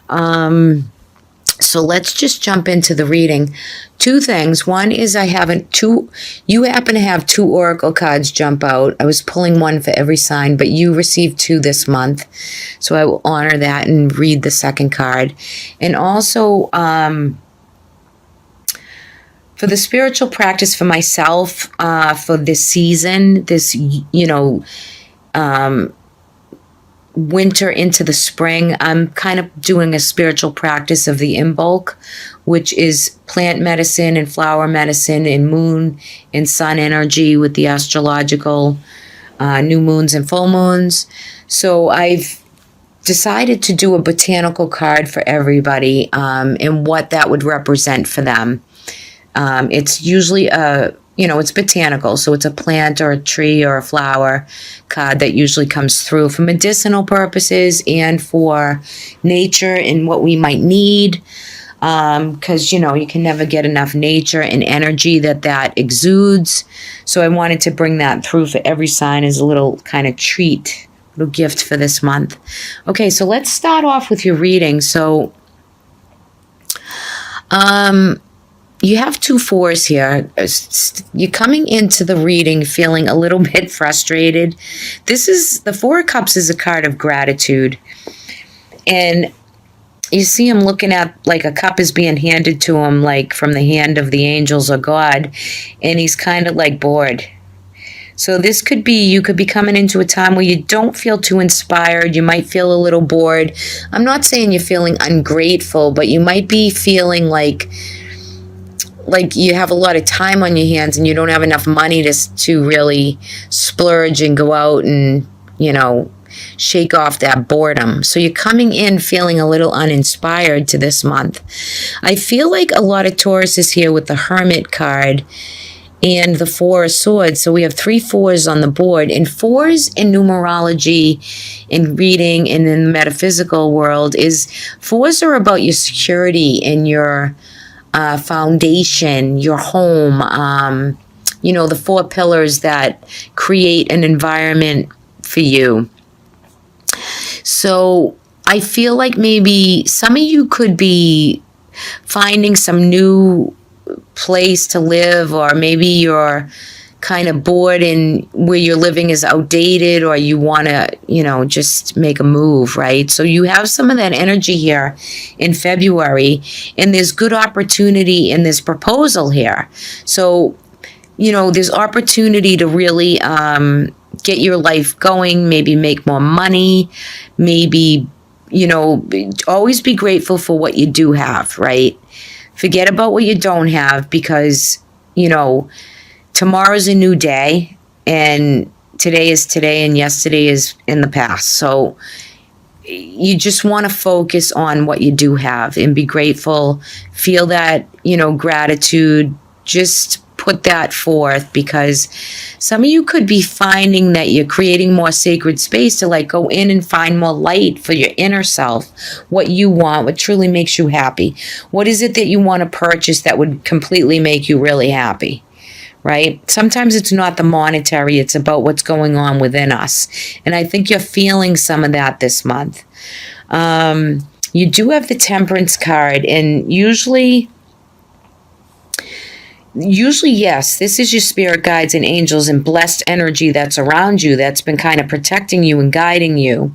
So let's just jump into the reading. Two things. One is you happen to have two oracle cards jump out. I was pulling one for every sign, but you received two this month. So I will honor that and read the second card. And also, for the spiritual practice for myself, for this season, winter into the spring, I'm kind of doing a spiritual practice of the Imbolc, which is plant medicine and flower medicine and moon and sun energy with the astrological new moons and full moons. So I've decided to do a botanical card for everybody, and what that would represent for them. It's usually it's botanical, so it's a plant or a tree or a flower card that usually comes through for medicinal purposes and for nature and what we might need, because, you can never get enough nature and energy that exudes. So I wanted to bring that through for every sign as a little kind of treat, little gift for this month. Okay, so let's start off with your reading. So, you have two fours here. You're coming into the reading feeling a little bit frustrated. The Four of Cups is a card of gratitude. And you see him looking at, like, a cup is being handed to him, like from the hand of the angels or God. And he's kind of like bored. So this could be, you could be coming into a time where you don't feel too inspired. You might feel a little bored. I'm not saying you're feeling ungrateful, but you might be feeling like you have a lot of time on your hands and you don't have enough money to really splurge and go out and, shake off that boredom. So you're coming in feeling a little uninspired to this month. I feel like a lot of Taurus is here with the Hermit card and the Four of Swords. So we have 3 fours on the board. And fours in numerology, in reading, and in the metaphysical world fours are about your security and your foundation, your home, the 4 pillars that create an environment for you. So I feel like maybe some of you could be finding some new place to live, or maybe you're kind of bored and where you're living is outdated, or you want to, just make a move, right? So you have some of that energy here in February, and there's good opportunity in this proposal here. So, there's opportunity to really get your life going, maybe make more money, maybe, always be grateful for what you do have, right? Forget about what you don't have, because, tomorrow's a new day, and today is today, and yesterday is in the past. So you just want to focus on what you do have and be grateful. Feel that, gratitude. Just put that forth, because some of you could be finding that you're creating more sacred space to go in and find more light for your inner self, what you want, what truly makes you happy. What is it that you want to purchase that would completely make you really happy? Right? Sometimes it's not the monetary, it's about what's going on within us. And I think you're feeling some of that this month. You do have the Temperance card, and usually, yes, this is your spirit guides and angels and blessed energy that's around you, that's been kind of protecting you and guiding you.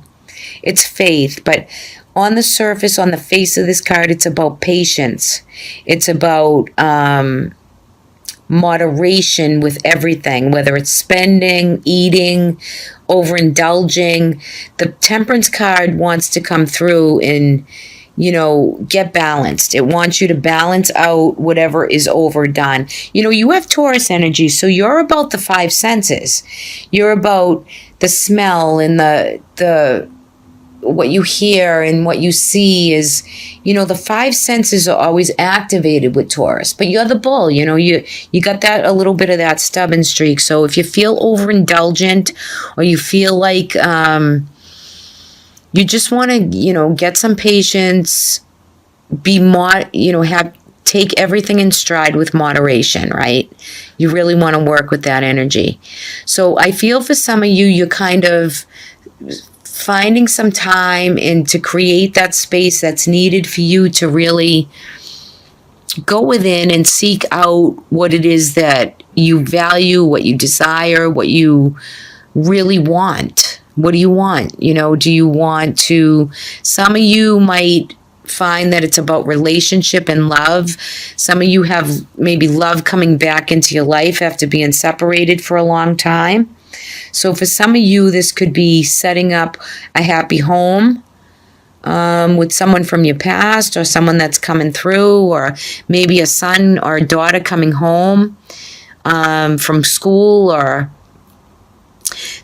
It's faith, but on the surface, on the face of this card, it's about patience. It's about moderation with everything, whether it's spending, eating, overindulging. The Temperance card wants to come through and, get balanced. It wants you to balance out whatever is overdone. You have Taurus energy, so you're about the 5 senses. You're about the smell and the what you hear and what you see is, the 5 senses are always activated with Taurus, but you're the bull, you got that, a little bit of that stubborn streak. So if you feel overindulgent, or you feel like, you just want to, get some patience, take everything in stride with moderation, right? You really want to work with that energy. So I feel for some of you, you're kind of finding some time and to create that space that's needed for you to really go within and seek out what it is that you value, what you desire, what you really want. What do you want? Do you want to, some of you might find that it's about relationship and love. Some of you have maybe love coming back into your life after being separated for a long time. So for some of you, this could be setting up a happy home with someone from your past, or someone that's coming through, or maybe a son or a daughter coming home from school. Or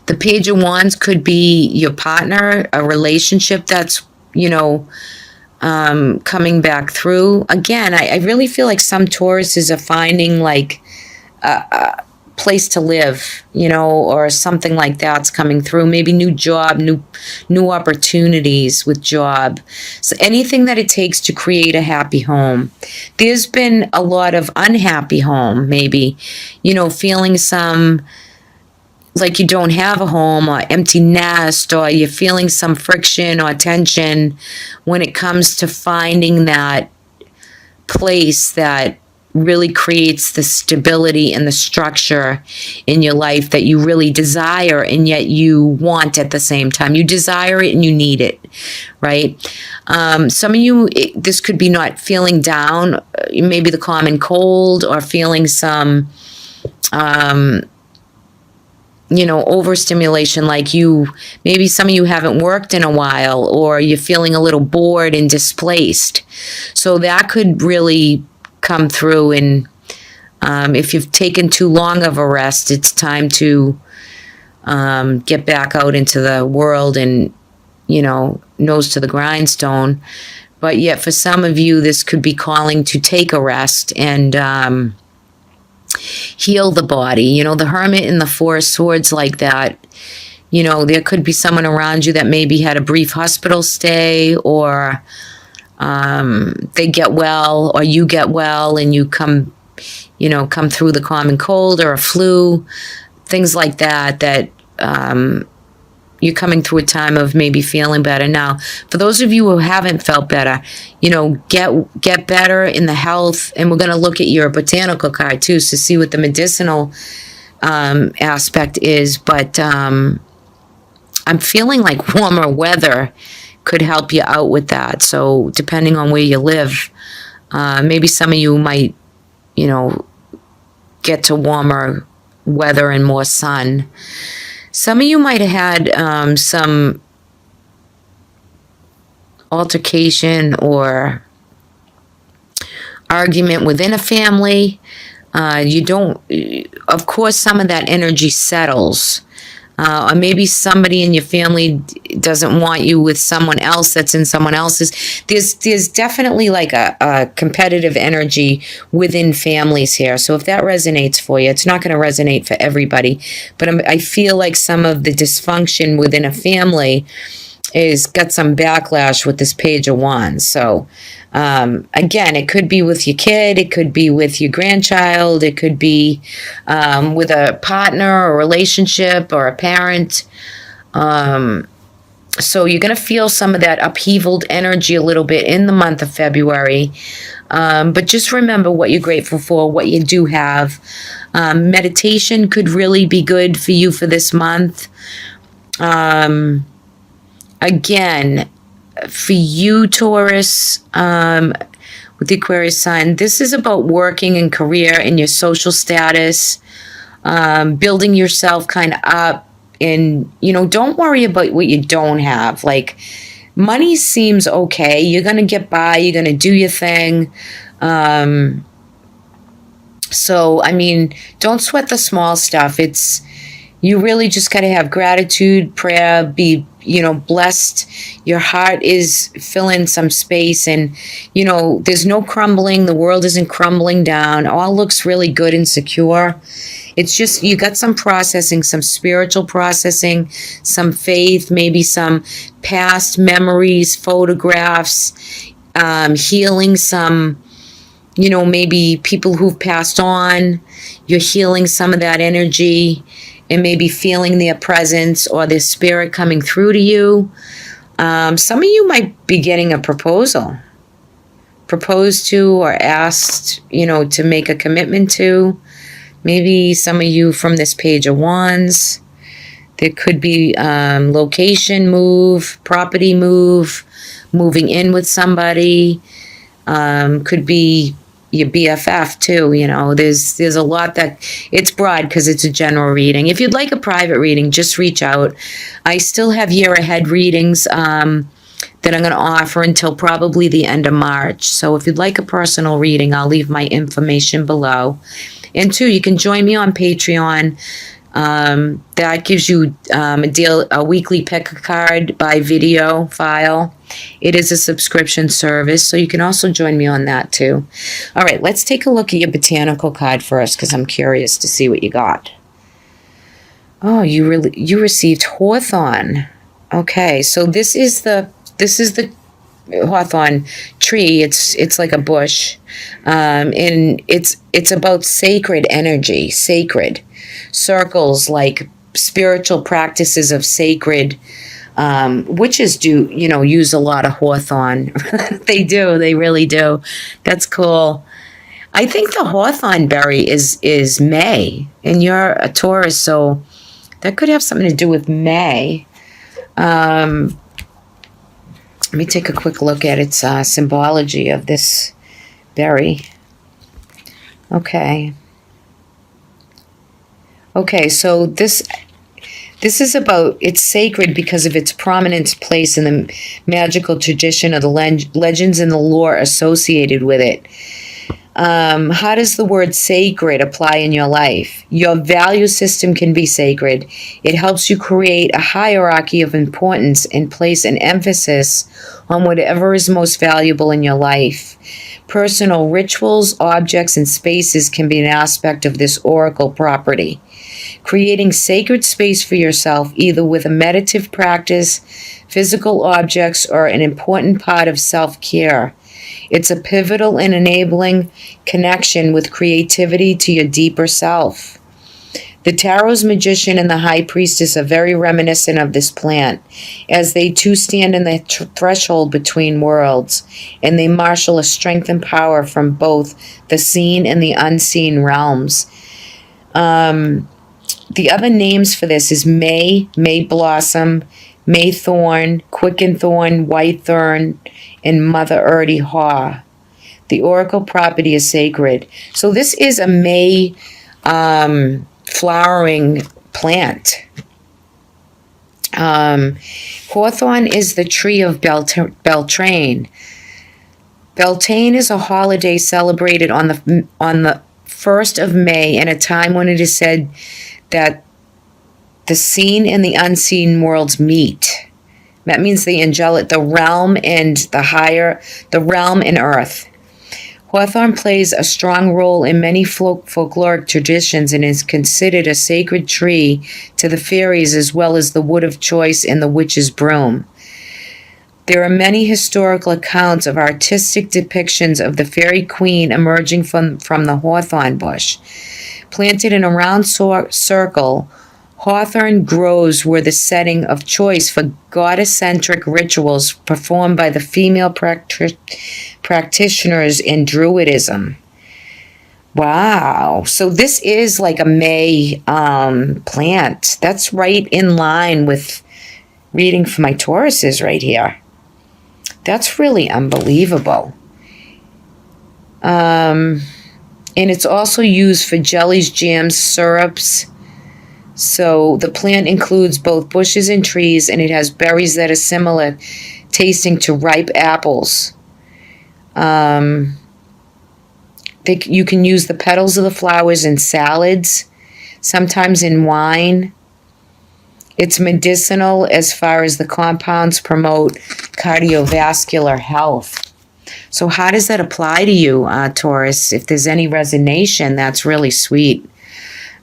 the Page of Wands could be your partner, a relationship that's, coming back through. Again, I really feel like some Tauruses are finding like a place to live, or something like that's coming through. Maybe new job, new opportunities with job. So anything that it takes to create a happy home. There's been a lot of unhappy home, maybe, feeling some like you don't have a home, or empty nest, or you're feeling some friction or tension when it comes to finding that place that really creates the stability and the structure in your life that you really desire and yet you want at the same time. You desire it and you need it, right? Some of you, this could be not feeling down, maybe the common cold, or feeling some overstimulation, like maybe some of you haven't worked in a while, or you're feeling a little bored and displaced. So that could really come through. And if you've taken too long of a rest, it's time to get back out into the world and, nose to the grindstone. But yet for some of you, this could be calling to take a rest and heal the body. The Hermit and the Four of Swords, like that. There could be someone around you that maybe had a brief hospital stay, or they get well, or you get well and you come through the common cold or a flu, things like that, you're coming through a time of maybe feeling better. Now, for those of you who haven't felt better, get better in the health. And we're going to look at your botanical card too, to see what the medicinal aspect is. But I'm feeling like warmer weather could help you out with that. So depending on where you live, maybe some of you might, get to warmer weather and more sun. Some of you might have had some altercation or argument within a family. Of course, some of that energy settles. Or maybe somebody in your family doesn't want you with someone else that's in someone else's. There's definitely like a competitive energy within families here. So if that resonates for you, it's not going to resonate for everybody. But I feel like some of the dysfunction within a family is got some backlash with this Page of Wands. So again, it could be with your kid, it could be with your grandchild, it could be with a partner or relationship or a parent. So you're going to feel some of that upheavaled energy a little bit in the month of February. But just remember what you're grateful for, what you do have. Meditation could really be good for you for this month. Again, for you, Taurus, with the Aquarius sign, this is about working in career and your social status, building yourself kind of up. And, don't worry about what you don't have. Like, money seems okay. You're going to get by. You're going to do your thing. So, don't sweat the small stuff. You really just got to have gratitude, prayer, be, blessed. Your heart is filling some space, and, there's no crumbling. The world isn't crumbling down. All looks really good and secure. It's just, you got some processing, some spiritual processing, some faith, maybe some past memories, photographs, healing some, maybe people who've passed on. You're healing some of that energy. and maybe feeling their presence or their spirit coming through to you. Some of you might be getting a proposed to or asked, to make a commitment to. Maybe some of you from this Page of Wands. There could be location move, property move, moving in with somebody. Could be your BFF too. There's a lot that it's broad because it's a general reading. If you'd like a private reading, just reach out. I still have year ahead readings that I'm going to offer until probably the end of March. So if you'd like a personal reading, I'll leave my information below. And two, you can join me on Patreon. That gives you a weekly pick a card by video file. It is a subscription service, so you can also join me on that too. All right, let's take a look at your botanical card first because I'm curious to see what you got. Oh, you received hawthorn. Okay, so this is the hawthorn tree. It's like a bush, and it's about sacred energy, sacred circles, like spiritual practices of sacred. Witches do, use a lot of hawthorn. They do. They really do. That's cool. I think the hawthorn berry is May, and you're a Taurus, so that could have something to do with May. Let me take a quick look at its symbology of this berry. Okay, so this is about, it's sacred because of its prominent place in the magical tradition of the legends and the lore associated with it. How does the word sacred apply in your life? Your value system can be sacred. It helps you create a hierarchy of importance and place an emphasis on whatever is most valuable in your life. Personal rituals, objects, and spaces can be an aspect of this oracle property. Creating sacred space for yourself, either with a meditative practice, physical objects, or an important part of self-care. It's a pivotal and enabling connection with creativity to your deeper self. The Taurus magician and the high priestess are very reminiscent of this plant, as they too stand in the threshold between worlds, and they marshal a strength and power from both the seen and the unseen realms. The other names for this is May Blossom, May Thorn, Quicken Thorn, White Thorn, and Mother Earthy Haw. The oracle property is sacred. So this is a May flowering plant. Hawthorn is the tree of Beltane. Beltane is a holiday celebrated on the 1st of May, in a time when it is said that the seen and the unseen worlds meet. That means the angelic, the realm and the realm and earth. Hawthorn plays a strong role in many folkloric traditions and is considered a sacred tree to the fairies, as well as the wood of choice and the witch's broom. There are many historical accounts of artistic depictions of the fairy queen emerging from the hawthorn bush. Planted in a round circle, hawthorn groves were the setting of choice for goddess-centric rituals performed by the female practitioners in Druidism. Wow. So this is like a May plant. That's right in line with reading for my Tauruses right here. That's really unbelievable. And it's also used for jellies, jams, syrups. So the plant includes both bushes and trees, and it has berries that are similar tasting to ripe apples. You can use the petals of the flowers in salads, sometimes in wine. It's medicinal as far as the compounds promote cardiovascular health. So how does that apply to you, Taurus? If there's any resonation, that's really sweet.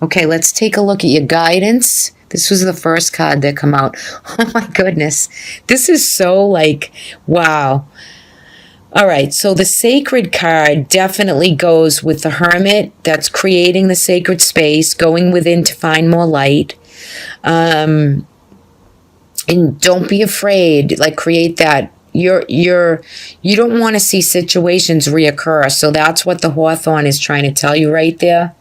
Okay, let's take a look at your guidance. This was the first card that come out. Oh my goodness. This is so like, wow. All right, so the sacred card definitely goes with the hermit that's creating the sacred space, going within to find more light. And don't be afraid, like create that. You don't want to see situations reoccur. So that's what the Hawthorn is trying to tell you right there.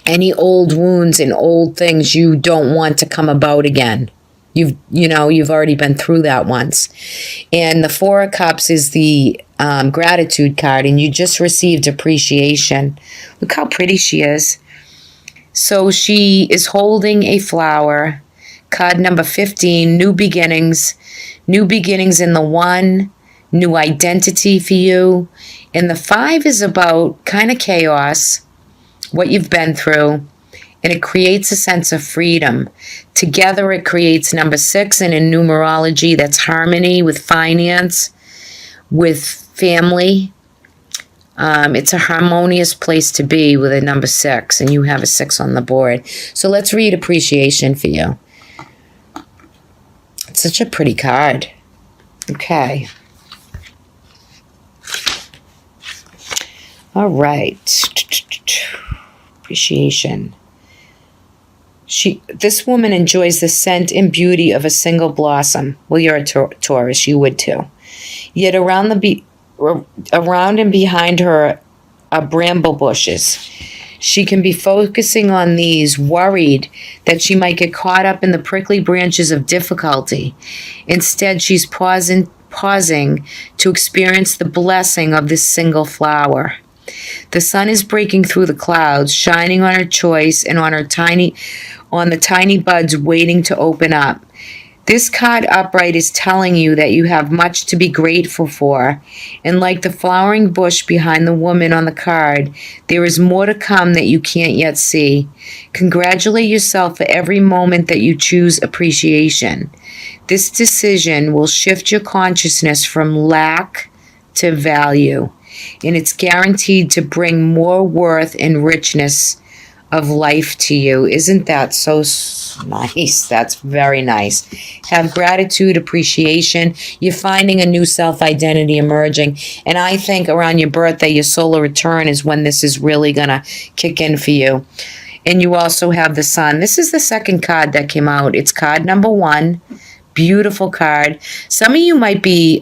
Any old wounds and old things you don't want to come about again. You've already been through that once. And the Four of Cups is the gratitude card, and you just received appreciation. Look how pretty she is. So she is holding a flower. Card number 15, new beginnings. New beginnings in the 1, new identity for you. And the 5 is about kind of chaos, what you've been through. And it creates a sense of freedom. Together it creates number 6, and in numerology that's harmony with finance, with family. It's a harmonious place to be with a number 6, and you have a 6 on the board. So let's read appreciation for you. It's such a pretty card. Okay. All right. Appreciation. This woman enjoys the scent and beauty of a single blossom. Well, you're a Taurus, you would too. Yet around and behind her are bramble bushes. She can be focusing on these, worried that she might get caught up in the prickly branches of difficulty. Instead, she's pausing to experience the blessing of this single flower. The sun is breaking through the clouds, shining on her choice and on the tiny buds waiting to open up. This card upright is telling you that you have much to be grateful for. And like the flowering bush behind the woman on the card, there is more to come that you can't yet see. Congratulate yourself for every moment that you choose appreciation. This decision will shift your consciousness from lack to value. And it's guaranteed to bring more worth and richness of life to you. Isn't that so nice? That's very nice. Have gratitude, appreciation. You're finding a new self-identity emerging. And I think around your birthday, your solar return is when this is really going to kick in for you. And you also have the sun. This is the second card that came out. It's card number 1. Beautiful card. Some of you might be,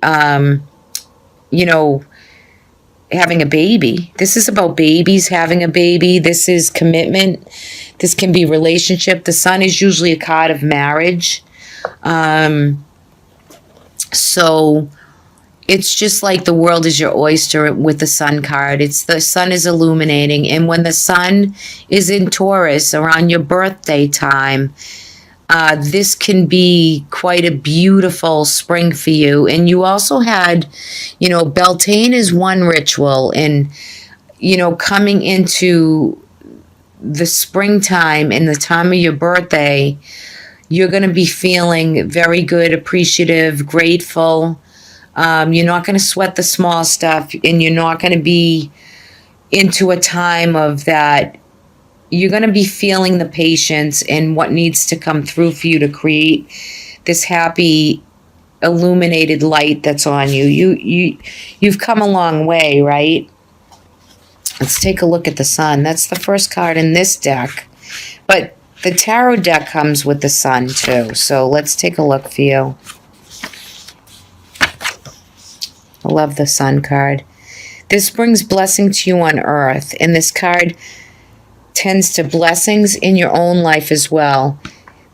having a baby. This is about babies, having a baby. This is commitment. This can be relationship. The sun is usually a card of marriage. So it's just like the world is your oyster with the sun card. It's the sun is illuminating. And when the sun is in Taurus around your birthday time, this can be quite a beautiful spring for you. And you also had, Beltane is one ritual. And, coming into the springtime and the time of your birthday, you're going to be feeling very good, appreciative, grateful. You're not going to sweat the small stuff, and you're not going to be into a time of that. You're going to be feeling the patience and what needs to come through for you to create this happy, illuminated light that's on you. You've come a long way, right? Let's take a look at the sun. That's the first card in this deck. But the tarot deck comes with the sun too. So let's take a look for you. I love the sun card. This brings blessing to you on earth. And this card tends to blessings in your own life as well.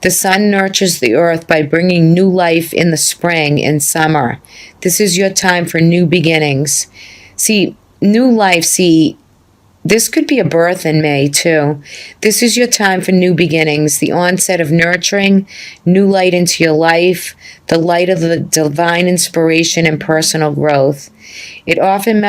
The sun nurtures the earth by bringing new life in the spring and summer. This is your time for new beginnings. New life, this could be a birth in May too. This is your time for new beginnings, the onset of nurturing, new light into your life, the light of the divine inspiration and personal growth. It often